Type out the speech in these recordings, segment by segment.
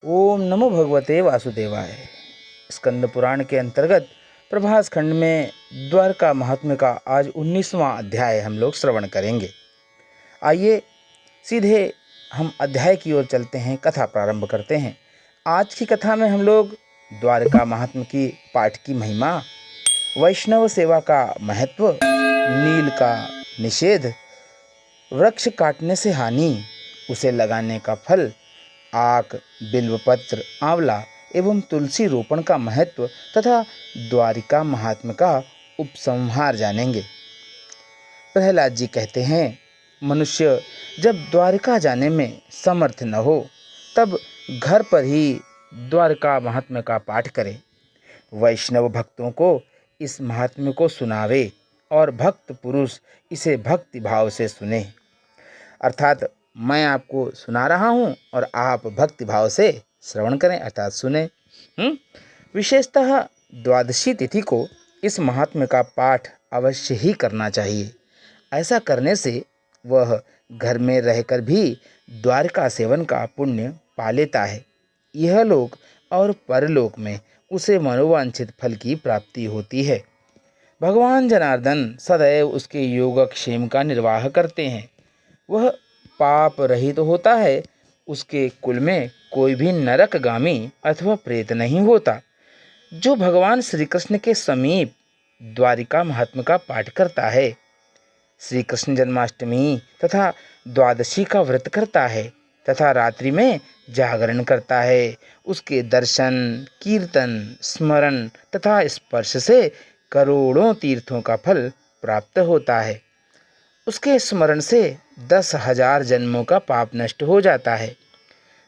ओम नमो भगवते वासुदेवाय। स्कंद पुराण के अंतर्गत प्रभास खंड में द्वारका महात्म्य का आज 19वां अध्याय हम लोग श्रवण करेंगे। आइए सीधे हम अध्याय की ओर चलते हैं, कथा प्रारंभ करते हैं। आज की कथा में हम लोग द्वारका महात्म्य की पाठ की महिमा, वैष्णव सेवा का महत्व, नील का निषेध, वृक्ष काटने से हानि, उसे लगाने का फल, आक, बिल्वपत्र, आंवला एवं तुलसी रोपण का महत्व तथा द्वारिका महात्म्य का उपसंहार जानेंगे। प्रहलाद जी कहते हैं, मनुष्य जब द्वारिका जाने में समर्थ न हो तब घर पर ही द्वारका महात्म्य का पाठ करे, वैष्णव भक्तों को इस महात्म्य को सुनावे और भक्त पुरुष इसे भक्ति भाव से सुने। अर्थात मैं आपको सुना रहा हूँ और आप भक्ति भाव से श्रवण करें, अर्थात सुने। विशेषतः द्वादशी तिथि को इस महात्म्य का पाठ अवश्य ही करना चाहिए। ऐसा करने से वह घर में रहकर भी द्वारका सेवन का पुण्य पा लेता है। यह लोक और परलोक में उसे मनोवांछित फल की प्राप्ति होती है। भगवान जनार्दन सदैव उसके योगक्षेम का निर्वाह करते हैं। वह पाप रहित होता है, उसके कुल में कोई भी नरकगामी अथवा प्रेत नहीं होता। जो भगवान श्री कृष्ण के समीप द्वारिका महात्म्य का पाठ करता है, श्री कृष्ण जन्माष्टमी तथा द्वादशी का व्रत करता है तथा रात्रि में जागरण करता है, उसके दर्शन, कीर्तन, स्मरण तथा स्पर्श से करोड़ों तीर्थों का फल प्राप्त होता है। उसके स्मरण से 10,000 जन्मों का पाप नष्ट हो जाता है।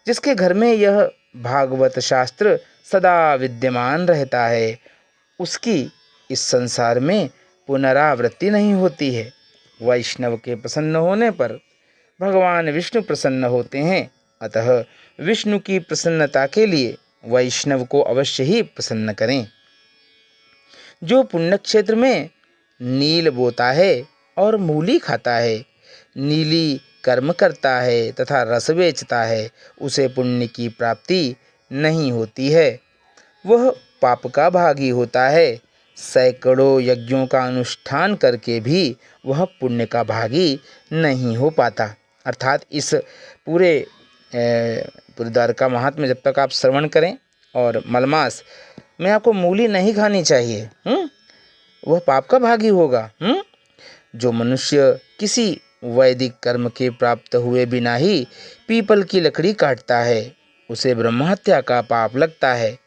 जिसके घर में यह भागवत शास्त्र सदा विद्यमान रहता है, उसकी इस संसार में पुनरावृत्ति नहीं होती है। वैष्णव के प्रसन्न होने पर भगवान विष्णु प्रसन्न होते हैं, अतः विष्णु की प्रसन्नता के लिए वैष्णव को अवश्य ही प्रसन्न करें। जो पुण्य क्षेत्र में नील बोता है और मूली खाता है, नीली कर्म करता है तथा रस बेचता है, उसे पुण्य की प्राप्ति नहीं होती है, वह पाप का भागी होता है। सैकड़ों यज्ञों का अनुष्ठान करके भी वह पुण्य का भागी नहीं हो पाता। अर्थात इस पूरे द्वारका महात्म्य जब तक आप श्रवण करें और मलमास में आपको मूली नहीं खानी चाहिए, वह पाप का भागी होगा। जो मनुष्य किसी वैदिक कर्म के प्राप्त हुए बिना ही पीपल की लकड़ी काटता है, उसे ब्रह्महत्या का पाप लगता है।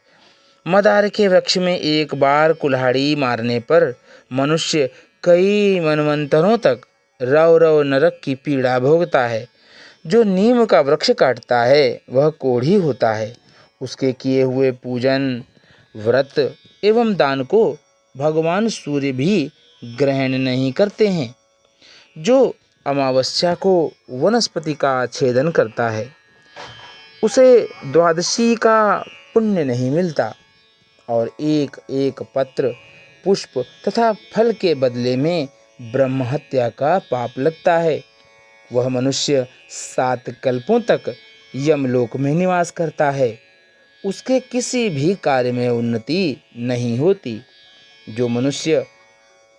मदार के वृक्ष में एक बार कुल्हाड़ी मारने पर मनुष्य कई मनवंतरों तक रव रव नरक की पीड़ा भोगता है। जो नीम का वृक्ष काटता है वह कोढ़ी होता है। उसके किए हुए पूजन, व्रत एवं दान को भगवान सूर्य भी ग्रहण नहीं करते हैं। जो अमावस्या को वनस्पति का छेदन करता है, उसे द्वादशी का पुण्य नहीं मिलता और एक एक पत्र, पुष्प तथा फल के बदले में ब्रह्महत्या का पाप लगता है। वह मनुष्य 7 कल्पों तक यमलोक में निवास करता है, उसके किसी भी कार्य में उन्नति नहीं होती। जो मनुष्य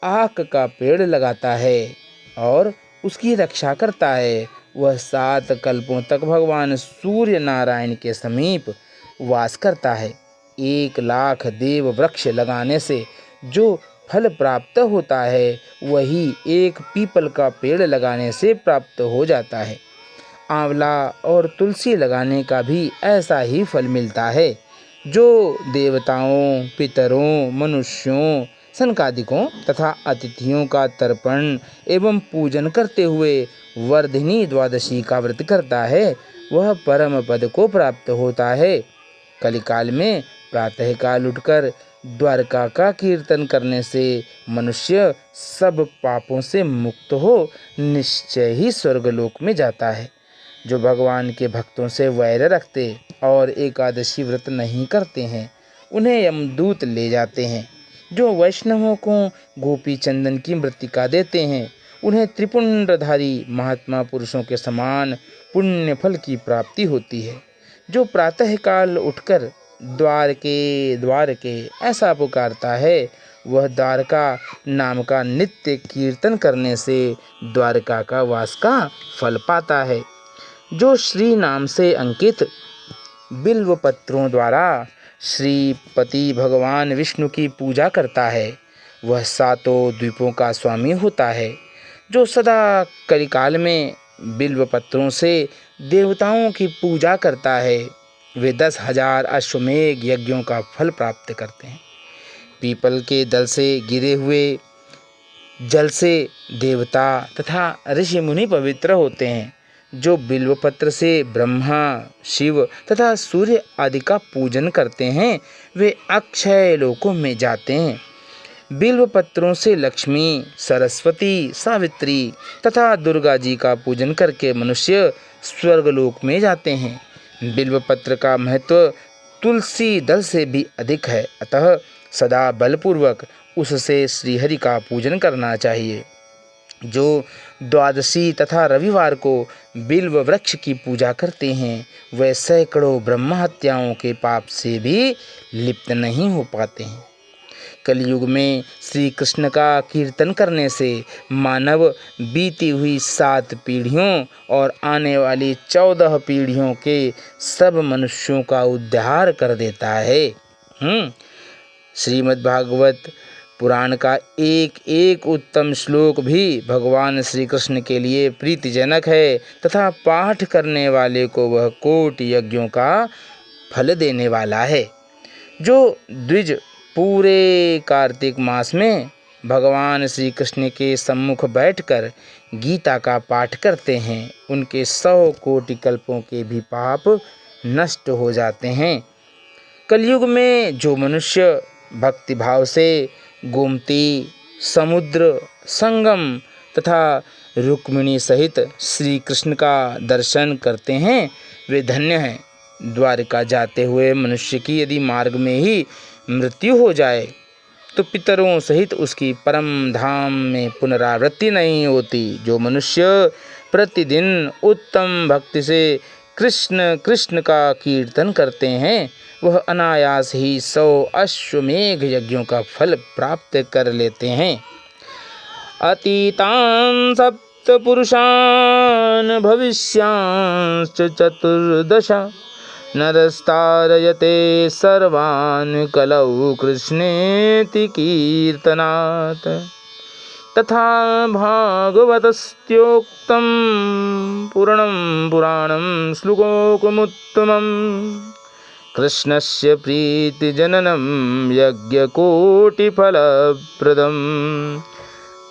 आक का पेड़ लगाता है और उसकी रक्षा करता है, वह 7 कल्पों तक भगवान सूर्य नारायण के समीप वास करता है। 1,00,000 देव वृक्ष लगाने से जो फल प्राप्त होता है, वही एक पीपल का पेड़ लगाने से प्राप्त हो जाता है। आंवला और तुलसी लगाने का भी ऐसा ही फल मिलता है। जो देवताओं, पितरों, मनुष्यों, सनकादिकों तथा अतिथियों का तर्पण एवं पूजन करते हुए वर्धिनी द्वादशी का व्रत करता है, वह परम पद को प्राप्त होता है। कलिकाल में प्रातःकाल उठकर द्वारका का कीर्तन करने से मनुष्य सब पापों से मुक्त हो निश्चय ही स्वर्गलोक में जाता है। जो भगवान के भक्तों से वैर रखते और एकादशी व्रत नहीं करते हैं, उन्हें यमदूत ले जाते हैं। जो वैष्णवों को गोपी चंदन की मृत्तिका देते हैं, उन्हें त्रिपुंडधारी महात्मा पुरुषों के समान पुण्य फल की प्राप्ति होती है। जो प्रातःकाल उठकर द्वार के ऐसा पुकारता है, वह द्वारका नाम का नित्य कीर्तन करने से द्वारका का वास का फल पाता है। जो श्री नाम से अंकित बिल्व पत्रों द्वारा श्रीपति भगवान विष्णु की पूजा करता है, वह सातों द्वीपों का स्वामी होता है। जो सदा कलिकाल में बिल्व पत्रों से देवताओं की पूजा करता है, वे 10,000 अश्वमेघ यज्ञों का फल प्राप्त करते हैं। पीपल के दल से गिरे हुए जल से देवता तथा ऋषि मुनि पवित्र होते हैं। जो बिल्वपत्र से ब्रह्मा, शिव तथा सूर्य आदि का पूजन करते हैं, वे अक्षय लोकों में जाते हैं। बिल्वपत्रों से लक्ष्मी, सरस्वती, सावित्री तथा दुर्गा जी का पूजन करके मनुष्य स्वर्गलोक में जाते हैं। बिल्वपत्र का महत्व तुलसी दल से भी अधिक है, अतः सदा बलपूर्वक उससे श्रीहरि का पूजन करना चाहिए। जो द्वादशी तथा रविवार को बिल्व वृक्ष की पूजा करते हैं, वे सैकड़ों ब्रह्म हत्याओं के पाप से भी लिप्त नहीं हो पाते हैं। कलयुग में श्री कृष्ण का कीर्तन करने से मानव बीती हुई 7 पीढ़ियों और आने वाली 14 पीढ़ियों के सब मनुष्यों का उद्धार कर देता है। श्रीमद् भागवत पुराण का एक एक उत्तम श्लोक भी भगवान श्री कृष्ण के लिए प्रीतिजनक है तथा पाठ करने वाले को वह कोटि यज्ञों का फल देने वाला है। जो द्विज पूरे कार्तिक मास में भगवान श्री कृष्ण के सम्मुख बैठकर गीता का पाठ करते हैं, उनके 100 कोटि कल्पों के भी पाप नष्ट हो जाते हैं। कलयुग में जो मनुष्य भक्तिभाव से गोमती, समुद्र, संगम तथा रुक्मिणी सहित श्री कृष्ण का दर्शन करते हैं, वे धन्य हैं। द्वारका जाते हुए मनुष्य की यदि मार्ग में ही मृत्यु हो जाए तो पितरों सहित उसकी परम धाम में पुनरावृत्ति नहीं होती। जो मनुष्य प्रतिदिन उत्तम भक्ति से कृष्ण कृष्ण का कीर्तन करते हैं, वह अनायास ही 100 अश्वमेघ यज्ञों का फल प्राप्त कर लेते हैं। अतीतान् सप्त पुरुषान् भविष्यांश्च 14 नरस्तारयते सर्वान् कलौ कृष्णेति कीर्तनात्। तथा भागवतस्त्योक्तं पूर्णं पुराणं श्लोकोमुत्तमम्। कृष्णस्य प्रीतिजननं यज्ञकोटिफलप्रदम्।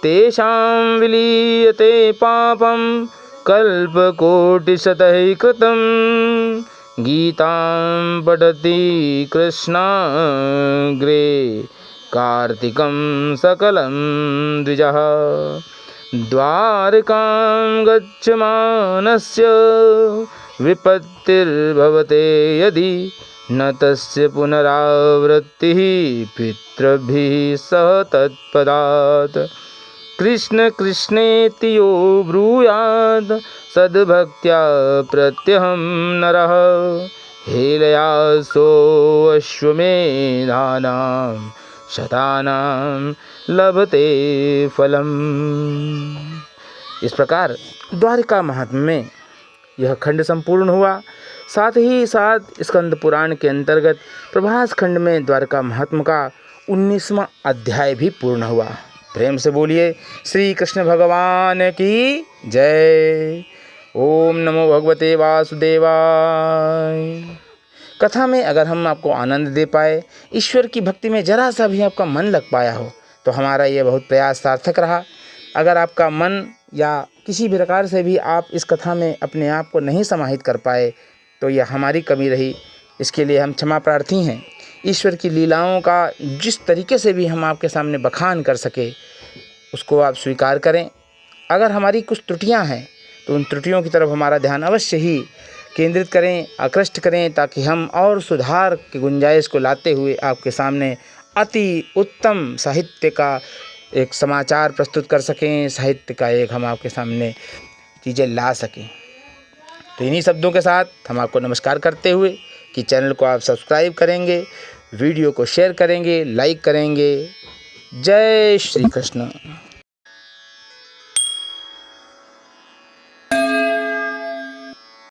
तेषां विलीयते पापं कल्पकोटिशतैः कृतं। गीतां पठति कृष्णाग्रे कार्तिकं सकलं द्विजः। द्वारकां गच्छमानस्य विपत्तिर्भवते यदि न तस्य पुनरावृत्तिः पितृभिः सह तत्पदात्। कृष्ण कृष्णेति यो ब्रूयात् सद्भक्त्या प्रत्यहं नरः। हेलयासो अश्वमेधानां शतानां लभते फलम्। इस प्रकार द्वारिका महात्म्य में यह खंड संपूर्ण हुआ। साथ ही साथ स्कंद पुराण के अंतर्गत प्रभास खंड में द्वारका महात्म्य का 19वां अध्याय भी पूर्ण हुआ। प्रेम से बोलिए श्री कृष्ण भगवान की जय। ओम नमो भगवते वासुदेवाय। कथा में अगर हम आपको आनंद दे पाए, ईश्वर की भक्ति में जरा सा भी आपका मन लग पाया हो, तो हमारा ये बहुत प्रयास सार्थक रहा। अगर आपका मन या किसी भी प्रकार से भी आप इस कथा में अपने आप को नहीं समाहित कर पाए, तो यह हमारी कमी रही। इसके लिए हम क्षमा प्रार्थी हैं। ईश्वर की लीलाओं का जिस तरीके से भी हम आपके सामने बखान कर सके, उसको आप स्वीकार करें। अगर हमारी कुछ त्रुटियां हैं, तो उन त्रुटियों की तरफ हमारा ध्यान अवश्य ही केंद्रित करें, आकृष्ट करें, ताकि हम और सुधार की गुंजाइश को लाते हुए आपके सामने अति उत्तम साहित्य का एक समाचार प्रस्तुत कर सकें, साहित्य का एक हम आपके सामने चीज़ें ला सकें। तो इन्हीं शब्दों के साथ हम आपको नमस्कार करते हुए कि चैनल को आप सब्सक्राइब करेंगे, वीडियो को शेयर करेंगे, लाइक करेंगे। जय श्री कृष्ण।